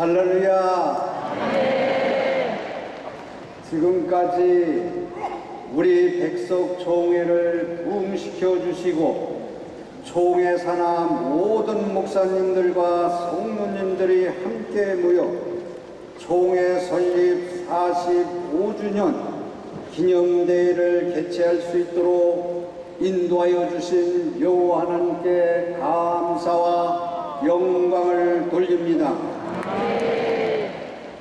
할렐루야. 지금까지 우리 백석 총회를 부흥시켜 주시고 총회 산하 모든 목사님들과 성도님들이 함께 모여 총회 설립 45주년 기념대회를 개최할 수 있도록 인도하여 주신 여호와 하나님께 감사와 영광을 돌립니다.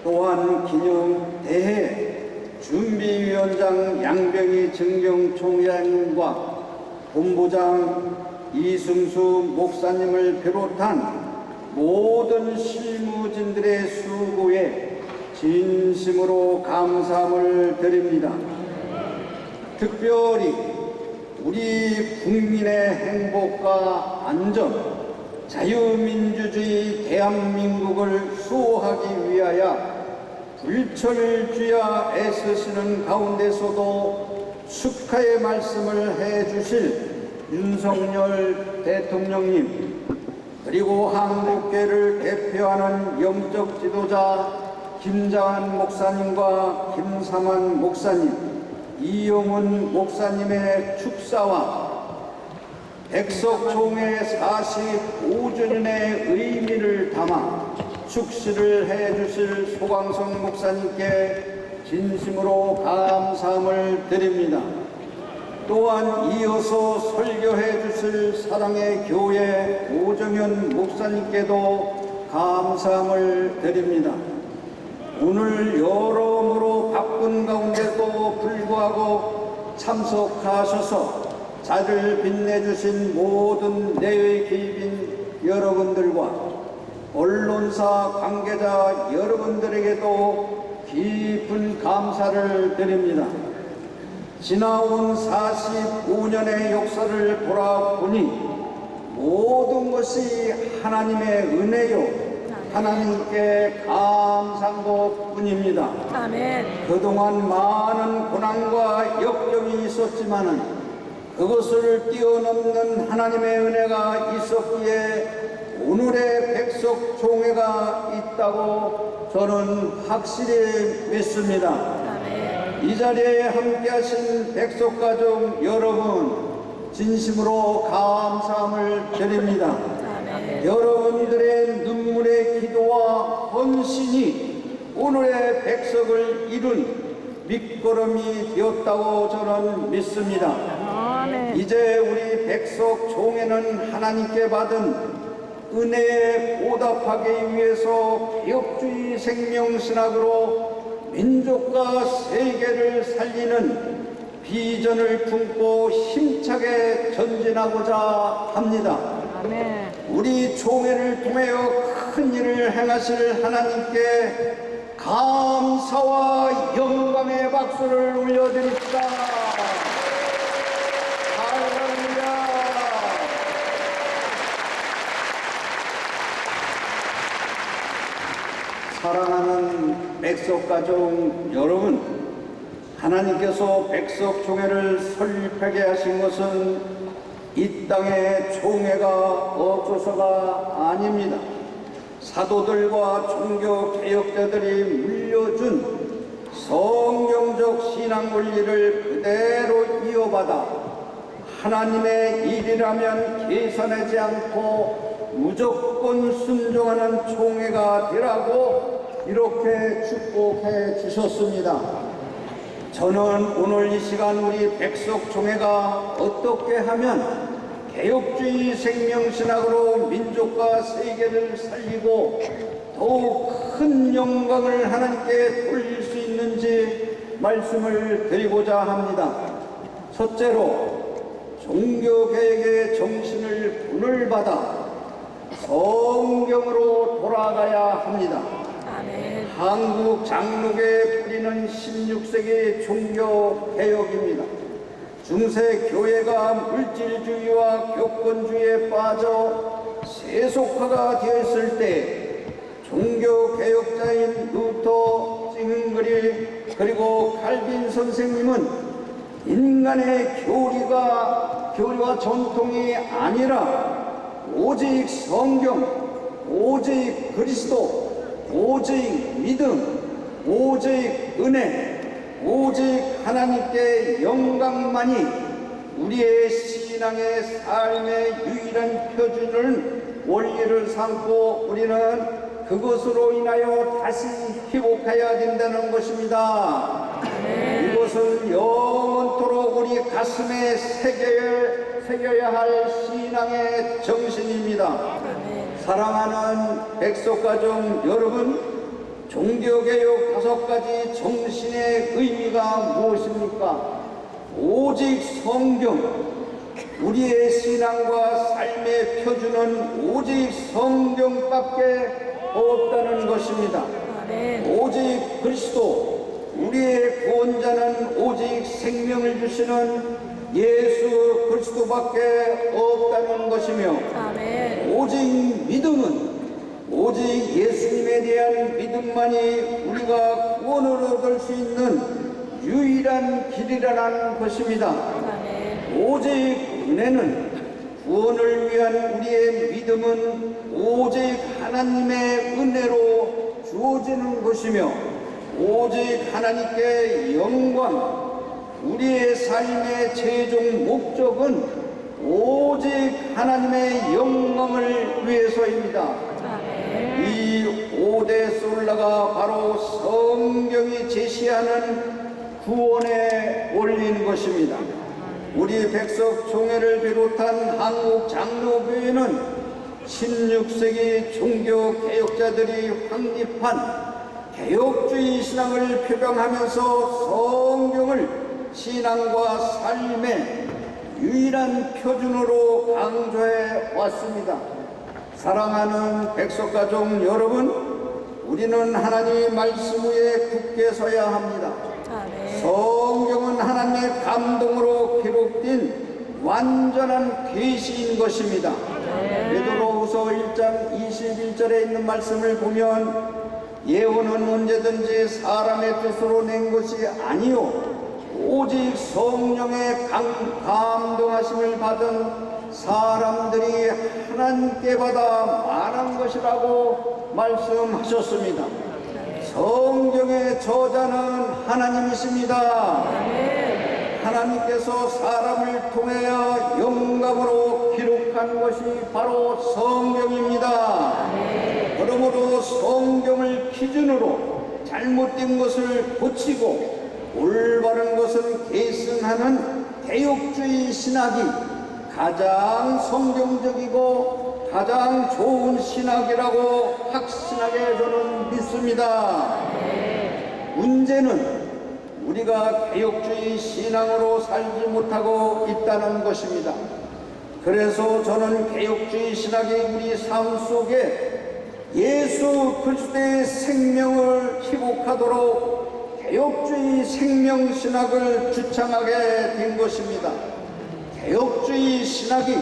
또한 기념대회 준비위원장 양병희 증경총회장님과 본부장 이승수 목사님을 비롯한 모든 실무진들의 수고에 진심으로 감사함을 드립니다. 특별히 우리 국민의 행복과 안전, 자유민주주의 대한민국을 수호하기 위하여 불철주야 애쓰시는 가운데서도 축하의 말씀을 해주실 윤석열 대통령님, 그리고 한국교회를 대표하는 영적 지도자 김장한 목사님과 김삼환 목사님, 이용훈 목사님의 축사와 백석총회 45주년의 의미를 담아 축시를 해주실 소광성 목사님께 진심으로 감사함을 드립니다. 또한 이어서 설교해 주실 사랑의 교회 오정현 목사님께도 감사함을 드립니다. 오늘 여러모로 바쁜 가운데도 불구하고 참석하셔서 자리를 빛내주신 모든 내외 기입인 여러분들과 언론사 관계자 여러분들에게도 깊은 감사를 드립니다. 지나온 45년의 역사를 돌아보니 모든 것이 하나님의 은혜요 하나님께 감사한 것뿐입니다. 아멘. 그동안 많은 고난과 역경이 있었지만은 그것을 뛰어넘는 하나님의 은혜가 있었기에 오늘의 백석총회가 있다고 저는 확실히 믿습니다. 아멘. 이 자리에 함께하신 백석가족 여러분 진심으로 감사함을 드립니다. 아멘. 여러분들의 눈물의 기도와 헌신이 오늘의 백석을 이룬 밑거름이 되었다고 저는 믿습니다. 아멘. 이제 우리 백석총회는 하나님께 받은 은혜에 보답하기 위해서 개혁주의 생명신학으로 민족과 세계를 살리는 비전을 품고 힘차게 전진하고자 합니다. 아멘. 우리 총회를 통하여 큰 일을 행하실 하나님께 감사와 영광의 박수를 올려드립시다. 할렐루야. 사랑하는 백석가족 여러분, 하나님께서 백석총회를 설립하게 하신 것은 이 땅에 총회가 없어서가 아닙니다. 사도들과 종교개혁자들이 물려준 성경적 신앙 원리를 그대로 이어받아 하나님의 일이라면 계산하지 않고 무조건 순종하는 총회가 되라고 이렇게 축복해 주셨습니다. 저는 오늘 이 시간 우리 백석총회가 어떻게 하면 개혁주의 생명신학으로 민족과 세계를 살리고 더욱 큰 영광을 하나님께 돌릴 수 있는지 말씀을 드리고자 합니다. 첫째로 종교개혁의 정신을 분을 받아 성경으로 돌아가야 합니다. 아멘. 한국 장로교의 뿌리는 16세기 종교개혁입니다. 중세 교회가 물질주의와 교권주의에 빠져 세속화가 되었을 때 종교개혁자인 루터, 징그리 그리고 칼빈 선생님은 인간의 교리와 전통이 아니라 오직 성경, 오직 그리스도, 오직 오직 믿음, 오직 은혜, 오직 하나님께 영광만이 우리의 신앙의 삶의 유일한 표준을 원리를 삼고 우리는 그것으로 인하여 다시 회복해야 된다는 것입니다. 이것을 영원토록 우리 가슴에 새겨야 할 신앙의 정신입니다. 사랑하는 백석가족 여러분, 종교개혁 5가지 정신의 의미가 무엇입니까? 오직 성경, 우리의 신앙과 삶의 표준은 오직 성경밖에 없다는 것입니다. 오직 그리스도, 우리의 구원자는 오직 생명을 주시는 예수 그리스도밖에 없다는 것이며, 오직 믿음은 오직 예수님에 대한 믿음만이 우리가 구원을 얻을 수 있는 유일한 길이라는 것입니다. 오직 은혜는 구원을 위한 우리의 믿음은 오직 하나님의 은혜로 주어지는 것이며, 오직 하나님께 영광, 우리의 삶의 최종 목적은 오직 하나님의 영광을 위해서입니다. 이 오데솔라가 바로 성경이 제시하는 구원의 원리인 것입니다. 우리 백석 총회를 비롯한 한국 장로교회는 16세기 종교 개혁자들이 확립한 개혁주의 신앙을 표방하면서 성경을 신앙과 삶의 유일한 표준으로 강조해 왔습니다. 사랑하는 백석가족 여러분, 우리는 하나님의 말씀 위에 굳게 서야 합니다. 성경은 하나님의 감동으로 기록된 완전한 계시인 것입니다. 베드로후서 1장 21절에 있는 말씀을 보면, 예언은 언제든지 사람의 뜻으로 낸 것이 아니요 오직 성령의 감동하심을 받은 사람들이 하나님께 받아 말한 것이라고 말씀하셨습니다. 성경의 저자는 하나님이십니다. 하나님께서 사람을 통하여 영감으로 기록한 것이 바로 성경입니다. 그러므로 성경을 기준으로 잘못된 것을 고치고 올바른 것을 계승하는 개혁주의 신학이 가장 성경적이고 가장 좋은 신학이라고 확신하게 저는 믿습니다. 문제는 우리가 개혁주의 신앙으로 살지 못하고 있다는 것입니다. 그래서 저는 개혁주의 신학이 우리 삶 속에 예수 그리스도의 생명을 회복하도록 개혁주의 생명신학을 주창하게 된 것입니다. 개혁주의 신학이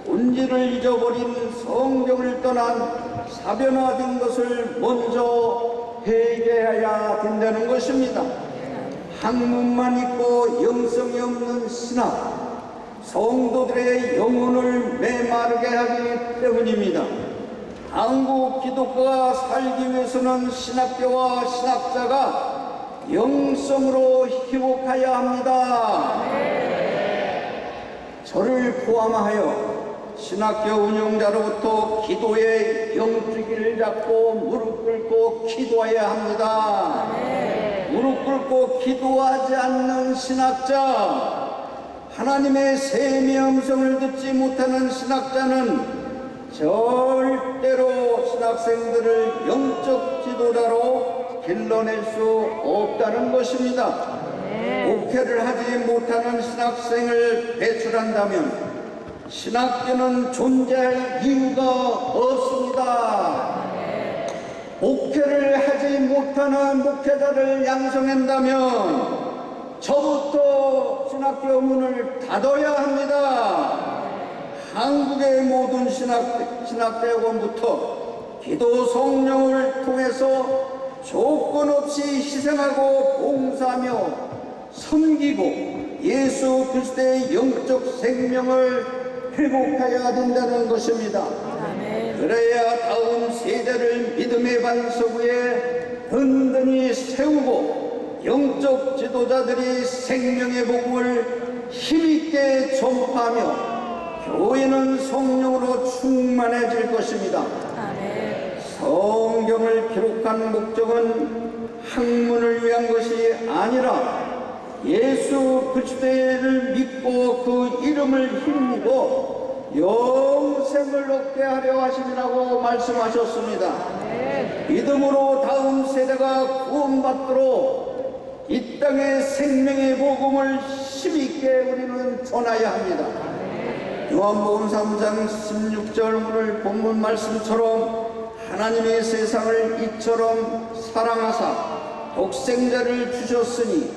본질을 잊어버린 성경을 떠난 사변화된 것을 먼저 회개해야 된다는 것입니다. 학문만 있고 영성이 없는 신학, 성도들의 영혼을 메마르게 하기 때문입니다. 한국 기독교가 살기 위해서는 신학교와 신학자가 영성으로 회복해야 합니다. 저를 포함하여 신학교 운영자로부터 기도의 영주기를 잡고 무릎 꿇고 기도해야 합니다. 무릎 꿇고 기도하지 않는 신학자, 하나님의 셈의 음성을 듣지 못하는 신학자는 절대로 신학생들을 영적 지도자로 길러낼 수 없다는 것입니다. 목회를 하지 못하는 신학생을 배출한다면 신학교는 존재할 이유가 없습니다. 목회를 하지 못하는 목회자를 양성한다면 저부터 신학교 문을 닫아야 합니다. 한국의 모든 신학대학원부터 기도 성령을 통해서 조건 없이 희생하고 봉사하며 섬기고 예수 그리스도의 영적 생명을 회복해야 된다는 것입니다. 그래야 다음 세대를 믿음의 반석 위에 영적 지도자들이 생명의 복음을 힘있게 전파하며 교회는 성령으로 충만해질 것입니다. 아멘. 성경을 기록한 목적은 학문을 위한 것이 아니라 예수 그리스도를 믿고 그 이름을 힘입어 영생을 얻게 하려 하심이라고 말씀하셨습니다. 믿음으로 다음 세대가 구원받도록 이 땅의 생명의 복음을 힘있게 우리는 전하여야 합니다. 요한복음 3장 16절 오늘 본문 말씀처럼 하나님의 세상을 이처럼 사랑하사 독생자를 주셨으니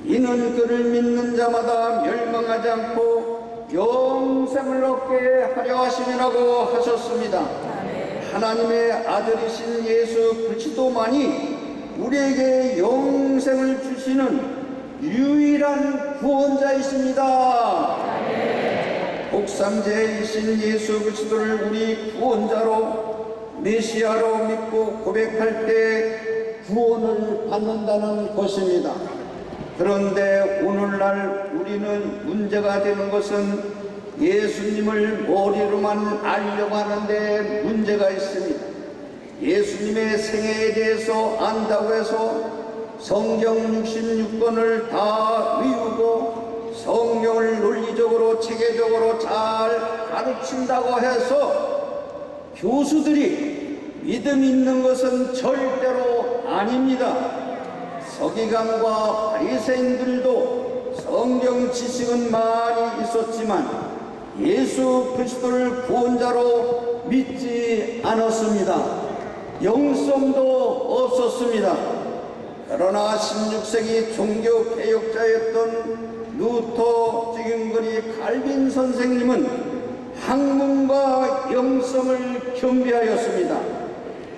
이는 그를 믿는 자마다 멸망하지 않고 영생을 얻게 하려 하심이라고 하셨습니다. 하나님의 아들이신 예수 그리스도만이 우리에게 영생을 주시는 유일한 구원자이십니다. 복삼제이신 예수 그리스도를 우리 구원자로 메시아로 믿고 고백할 때 구원을 받는다는 것입니다. 그런데 오늘날 우리는 문제가 되는 것은 예수님을 머리로만 알려고 하는데 문제가 있습니다. 예수님의 생애에 대해서 안다고 해서 성경 66권을 다 외우고 성경을 논리적으로 체계적으로 잘 가르친다고 해서 교수들이 믿음 있는 것은 절대로 아닙니다. 서기관과 바리새인들도 성경 지식은 많이 있었지만 예수 그리스도를 구원자로 믿지 않았습니다. 영성도 없었습니다. 그러나 16세기 종교개혁자였던 루터, 지금거리 칼빈 선생님은 학문과 영성을 겸비하였습니다.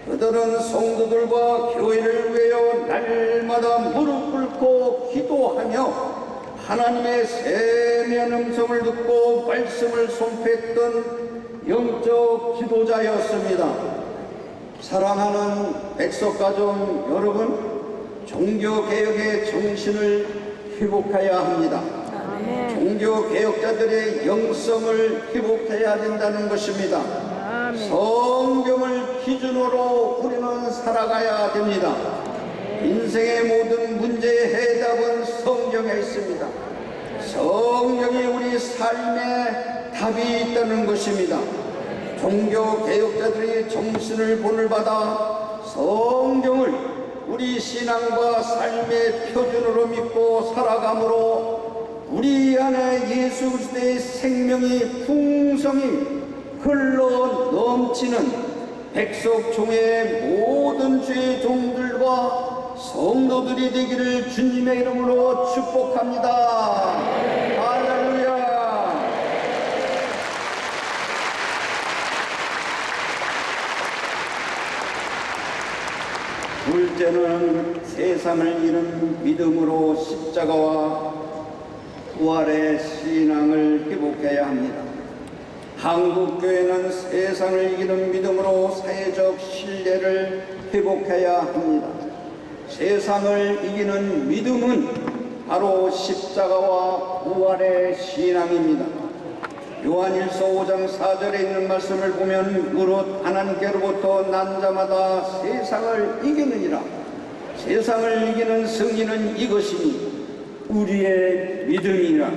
그들은 성도들과 교회를 위하여 날마다 무릎 꿇고 기도하며 하나님의 세미한 음성을 듣고 말씀을 손패했던 영적 지도자였습니다. 사랑하는 백석가족 여러분, 종교개혁의 정신을 회복해야 합니다. 종교개혁자들의 영성을 회복해야 된다는 것입니다. 성경을 기준으로 우리는 살아가야 됩니다. 인생의 모든 문제의 해답은 성경에 있습니다. 성경이 우리 삶의 답이 있다는 것입니다. 종교개혁자들이 정신을 본을 받아 성경을 우리 신앙과 삶의 표준으로 믿고 살아가므로 우리 안에 예수 그리스도의 생명이 풍성히 흘러 넘치는 백석종의 모든 주의 종들과 성도들이 되기를 주님의 이름으로 축복합니다. 할렐루야. 둘째는 세상을 이룬 믿음으로 십자가와 부활의 신앙을 회복해야 합니다. 한국교회는 세상을 이기는 믿음으로 사회적 신뢰를 회복해야 합니다. 세상을 이기는 믿음은 바로 십자가와 부활의 신앙입니다. 요한일서 5장 4절에 있는 말씀을 보면 무릇 하나님께로부터 난 자마다 세상을 이기느니라. 세상을 이기는 승리는 이것이니 우리의 믿음이라.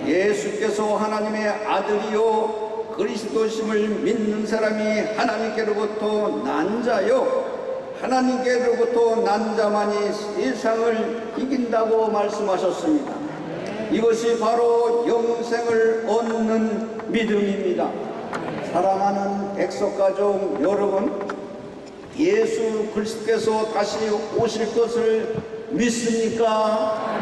예수께서 하나님의 아들이요 그리스도심을 믿는 사람이 하나님께로부터 난 자요 하나님께로부터 난 자만이 세상을 이긴다고 말씀하셨습니다. 이것이 바로 영생을 얻는 믿음입니다. 사랑하는 백석가족 여러분, 예수 그리스도께서 다시 오실 것을 믿습니까?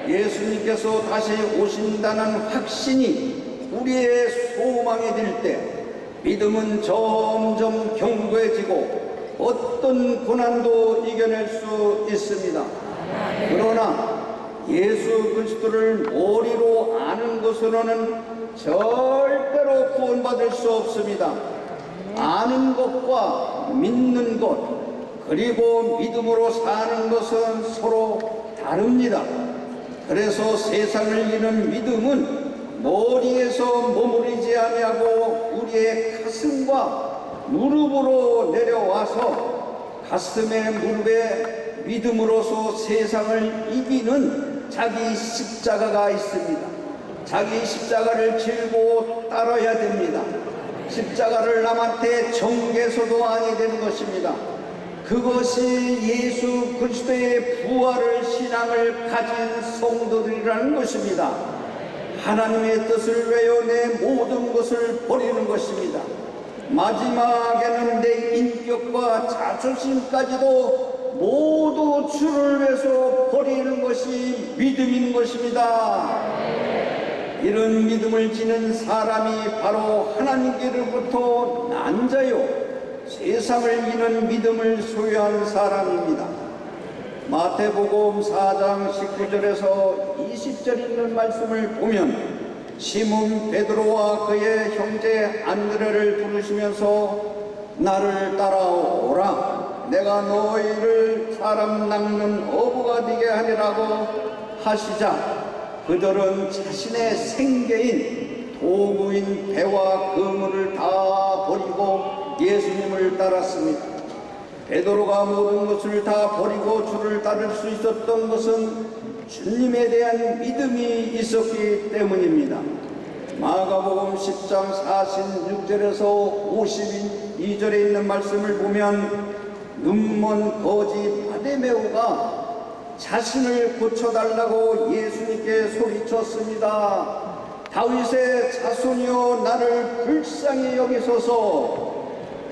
예수님께서 다시 오신다는 확신이 우리의 소망이 될 때 믿음은 점점 견고해지고 어떤 고난도 이겨낼 수 있습니다. 그러나 예수 그리스도를 머리로 아는 것으로는 절대로 구원받을 수 없습니다. 아는 것과 믿는 것, 그리고 믿음으로 사는 것은 서로 다릅니다. 그래서 세상을 이기는 믿음은 머리에서 머무르지 아니하고 우리의 가슴과 무릎으로 내려와서 가슴에 무릎에 믿음으로서 세상을 이기는 자기 십자가가 있습니다. 자기 십자가를 지고 따라야 됩니다. 십자가를 남한테 정개서도 아니 되는 것입니다. 그것이 예수 그리스도의 부활을 신앙을 가진 성도들이라는 것입니다. 하나님의 뜻을 위하여 내 모든 것을 버리는 것입니다. 마지막에는 내 인격과 자존심까지도 모두 주를 위해서 버리는 것이 믿음인 것입니다. 이런 믿음을 지닌 사람이 바로 하나님께로부터 난 자요 세상을 이기는 믿음을 소유한 사람입니다. 마태복음 4장 19절에서 20절 있는 말씀을 보면 시몬 베드로와 그의 형제 안드레를 부르시면서 나를 따라오라 내가 너희를 사람 낚는 어부가 되게 하리라고 하시자 그들은 자신의 생계인 도구인 배와 그물을 다 버리고 예수님을 따랐습니다. 베드로가 모든 것을 다 버리고 주를 따를 수 있었던 것은 주님에 대한 믿음이 있었기 때문입니다. 마가복음 10장 46절에서 52절에 있는 말씀을 보면 눈먼 거지 바데메오가 자신을 고쳐달라고 예수님께 소리쳤습니다. 다윗의 자손이여 나를 불쌍히 여기소서.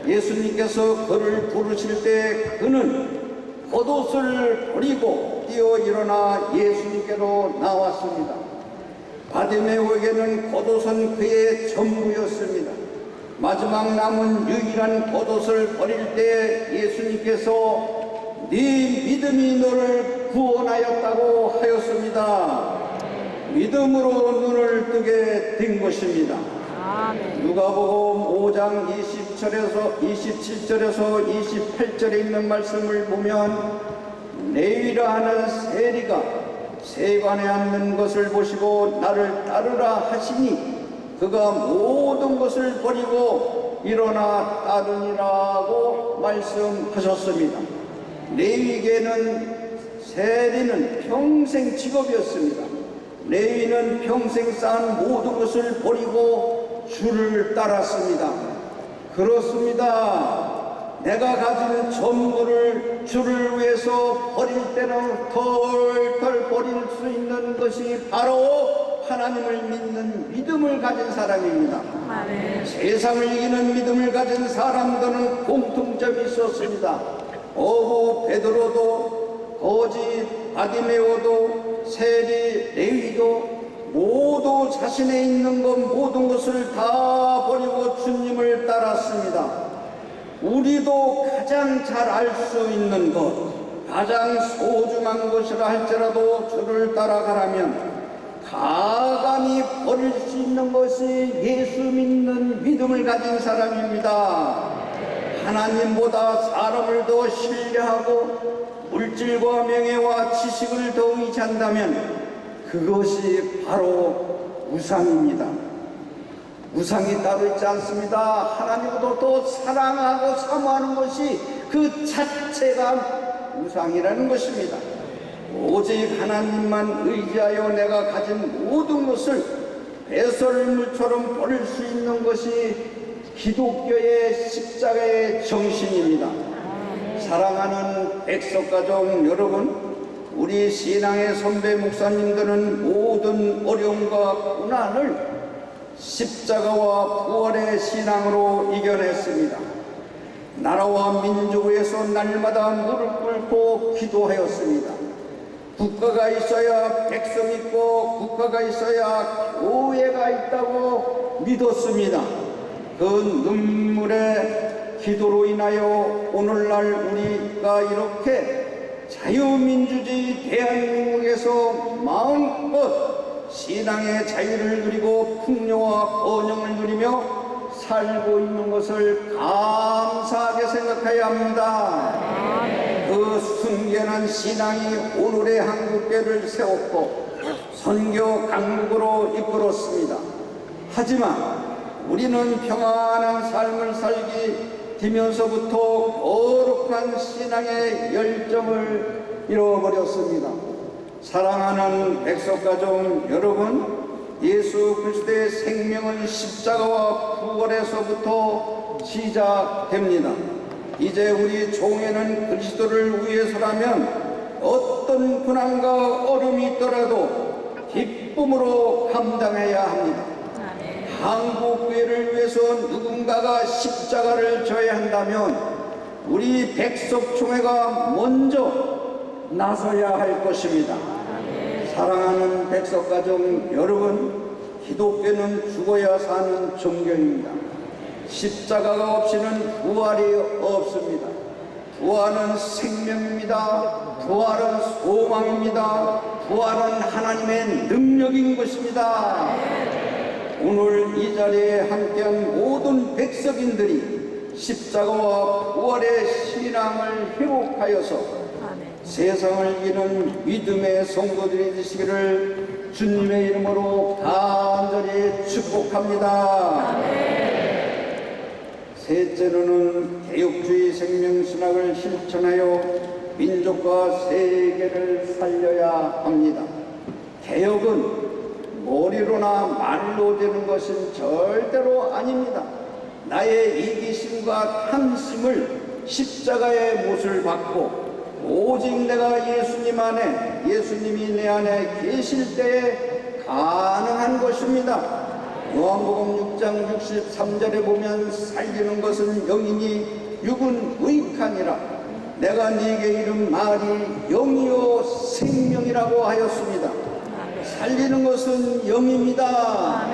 예수님께서 그를 부르실 때 그는 겉옷을 버리고 뛰어 일어나 예수님께로 나왔습니다. 바디메오에게는 겉옷은 그의 전부였습니다. 마지막 남은 유일한 겉옷을 버릴 때 예수님께서 네 믿음이 너를 구원하였다고 하였습니다. 믿음으로 눈을 뜨게 된 것입니다. 누가복음 5장 27절에서 28절에 있는 말씀을 보면 레위라 하는 세리가 세관에 앉는 것을 보시고 나를 따르라 하시니 그가 모든 것을 버리고 일어나 따르니라고 말씀하셨습니다. 레위계는 세리는 평생 직업이었습니다. 레위는 평생 쌓은 모든 것을 버리고 주를 따랐습니다. 그렇습니다. 내가 가진 전부를 주를 위해서 버릴 때는 털털 버릴 수 있는 것이 바로 하나님을 믿는 믿음을 가진 사람입니다. 세상을 이기는 믿음을 가진 사람들은 공통점이 있었습니다. 어부 베드로도 거지 바디메오도 세리 레위도 모두 자신의 있는 것 모든 것을 다 버리고 주님을 따랐습니다. 우리도 가장 잘 알 수 있는 것, 가장 소중한 것이라 할지라도 주를 따라가라면 가감히 버릴 수 있는 것이 예수 믿는 믿음을 가진 사람입니다. 하나님보다 사람을 더 신뢰하고 물질과 명예와 지식을 더 의지한다면 그것이 바로 우상입니다. 우상이 따로 있지 않습니다. 하나님보다 더 사랑하고 사모하는 것이 그 자체가 우상이라는 것입니다. 오직 하나님만 의지하여 내가 가진 모든 것을 배설물처럼 버릴 수 있는 것이 기독교의 십자가의 정신입니다. 사랑하는 백석가족 여러분, 우리 신앙의 선배 목사님들은 모든 어려움과 고난을 십자가와 부활의 신앙으로 이겨냈습니다. 나라와 민족을 위해서 날마다 무릎 꿇고 기도하였습니다. 국가가 있어야 백성이 있고 국가가 있어야 교회가 있다고 믿었습니다. 그 눈물의 기도로 인하여 오늘날 우리가 이렇게 자유민주주의 대한민국에서 마음껏 신앙의 자유를 누리고 풍요와 번영을 누리며 살고 있는 것을 감사하게 생각해야 합니다. 숙연한 신앙이 오늘의 한국교회를 세웠고 선교 강국으로 이끌었습니다. 하지만 우리는 평안한 삶을 살기 되면서부터 거룩한 신앙의 열정을 잃어버렸습니다. 사랑하는 백성가족 여러분, 예수 그리스도의 생명은 십자가와 부활에서부터 시작됩니다. 이제 우리 종에는 그리스도를 위해서라면 어떤 고난과 어려움이 있더라도 기쁨으로 감당해야 합니다. 한국교회를 위해서 누군가가 십자가를 져야 한다면 우리 백석총회가 먼저 나서야 할 것입니다. 사랑하는 백석가족 여러분, 기독교는 죽어야 사는 종교입니다. 십자가가 없이는 부활이 없습니다. 부활은 생명입니다. 부활은 소망입니다. 부활은 하나님의 능력인 것입니다. 오늘 이 자리에 함께한 모든 백석인들이 십자가와 부활의 신앙을 회복하여서 세상을 이기는 믿음의 성도들이 되시기를 주님의 이름으로 간절히 축복합니다. 셋째로는 개혁주의 생명신학을 실천하여 민족과 세계를 살려야 합니다. 개혁은 머리로나 말로 되는 것은 절대로 아닙니다. 나의 이기심과 탐심을 십자가의 못을 받고 오직 내가 예수님 안에, 예수님이 내 안에 계실 때에 가능한 것입니다. 요한복음 6장 63절에 보면 살리는 것은 영이니 육은 의익하니라. 내가 네게 이른 말이 영이요 생명이라고 하였습니다. 살리는 것은 영입니다.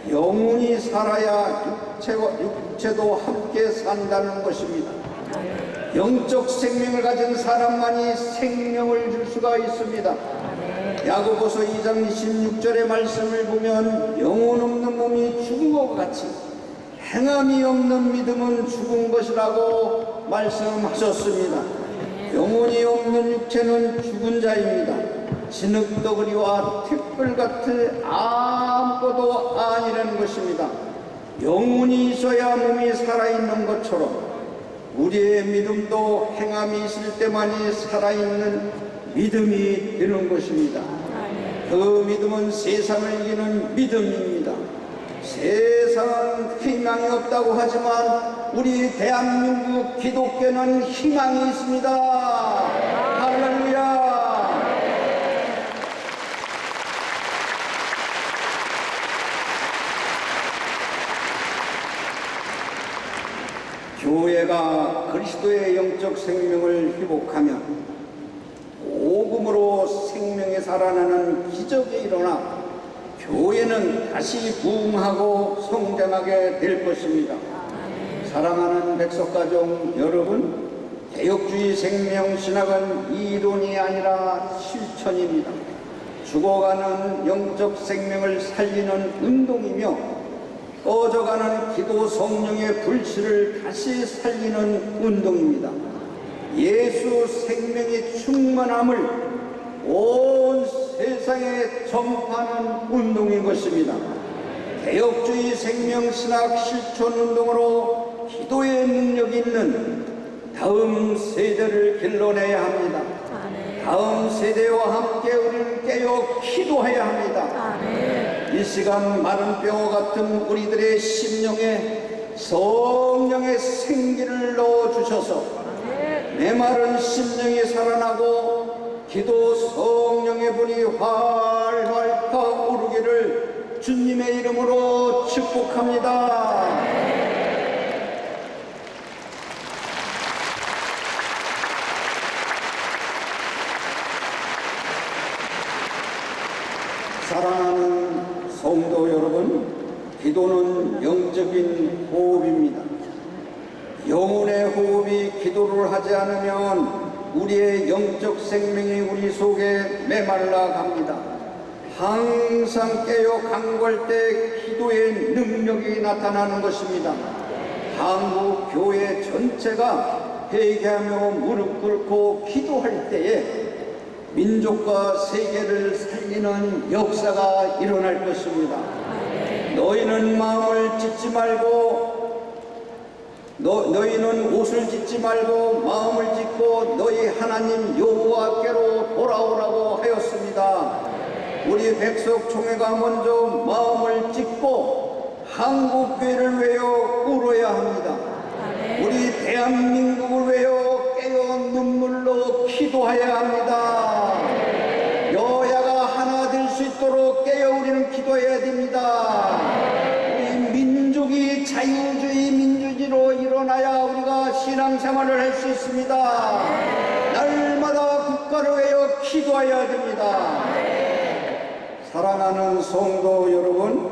영혼이 살아야 육체도 함께 산다는 것입니다. 영적 생명을 가진 사람만이 생명을 줄 수가 있습니다. 야고보서 2장 26절의 말씀을 보면 영혼 없는 몸이 죽은 것 같이 행함이 없는 믿음은 죽은 것이라고 말씀하셨습니다. 영혼이 없는 육체는 죽은 자입니다. 진흙덩어리와 티끌 같은 아무것도 아니라는 것입니다. 영혼이 있어야 몸이 살아있는 것처럼 우리의 믿음도 행함이 있을 때만이 살아있는 믿음이 되는 것입니다. 그 믿음은 세상을 이기는 믿음입니다. 세상은 희망이 없다고 하지만 우리 대한민국 기독교는 희망이 있습니다. 할렐루야. 교회가 그리스도의 영적 생명을 회복하면 복음으로 생명이 살아나는 기적이 일어나 교회는 다시 부흥하고 성장하게 될 것입니다. 사랑하는 백석가족 여러분, 개혁주의 생명신학은 이론이 아니라 실천입니다. 죽어가는 영적 생명을 살리는 운동이며 꺼져가는 기도 성령의 불씨를 다시 살리는 운동입니다. 예수 생명의 충만함을 온 세상에 전파하는 운동인 것입니다. 개혁주의 생명신학 실천운동으로 기도의 능력이 있는 다음 세대를 길러내야 합니다. 다음 세대와 함께 우리는 깨어 기도해야 합니다. 이 시간 마른 뼈 같은 우리들의 심령에 성령의 생기를 넣어주셔서 내 마른 심령이 살아나고 기도 성령의 불이 활활 타오르기를 주님의 이름으로 축복합니다. 사랑하는 성도 여러분, 기도는 영적인 호흡입니다. 영혼의 호흡이 기도를 하지 않으면 우리의 영적 생명이 우리 속에 메말라 갑니다. 항상 깨어 간구할 때 기도의 능력이 나타나는 것입니다. 한국 교회 전체가 회개하며 무릎 꿇고 기도할 때에 민족과 세계를 살리는 역사가 일어날 것입니다. 너희는 마음을 찢지 말고 너희는 옷을 찢지 말고 마음을 찢고 너희 하나님 여호와께로 돌아오라고 하였습니다. 우리 백석총회가 먼저 마음을 찢고 한국교회를 위하여 울어야 합니다. 우리 대한민국을 위하여 깨어 눈물로 기도해야 합니다. 여야가 하나 될 수 있도록 깨어 우리는 기도해야 됩니다. 우리 민족이 자유주의 민주주의로 일어나야 우리가 신앙생활을 할 수 있습니다. 날마다 국가를 위하여 기도해야 됩니다. 사랑하는 성도 여러분,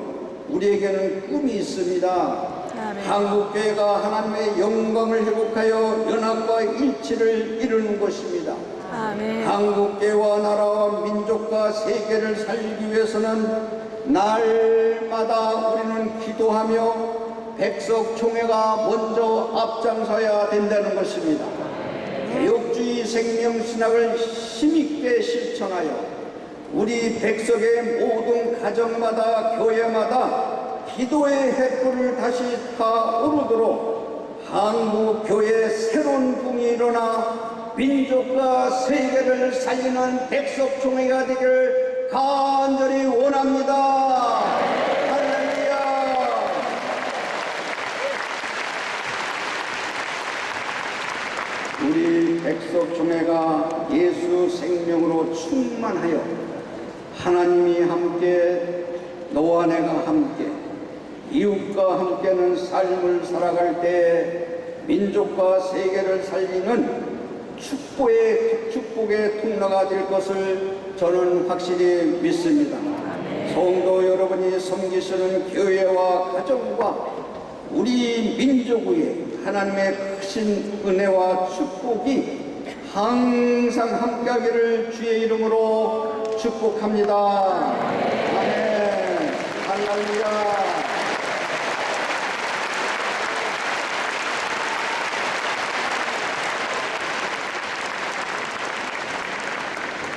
우리에게는 꿈이 있습니다. 한국교회가 하나님의 영광을 회복하여 연합과 일치를 이루는 것입니다. 아멘. 한국교회와 나라와 민족과 세계를 살기 위해서는 날마다 우리는 기도하며 백석총회가 먼저 앞장서야 된다는 것입니다. 개혁주의 생명신학을 힘있게 실천하여 우리 백석의 모든 가정마다 교회마다 기도의 횃불을 다시 타오르도록 한국교회의 새로운 붕이 일어나 민족과 세계를 살리는 백석총회가 되기를 간절히 원합니다. 할렐루야. 우리 백석총회가 예수 생명으로 충만하여 하나님이 함께 너와 내가 함께 이웃과 함께는 삶을 살아갈 때 민족과 세계를 살리는 축복의 통로가 될 것을 저는 확실히 믿습니다. 성도 여러분이 섬기시는 교회와 가정과 우리 민족 위에 하나님의 크신 은혜와 축복이 항상 함께하기를 주의 이름으로 축복합니다.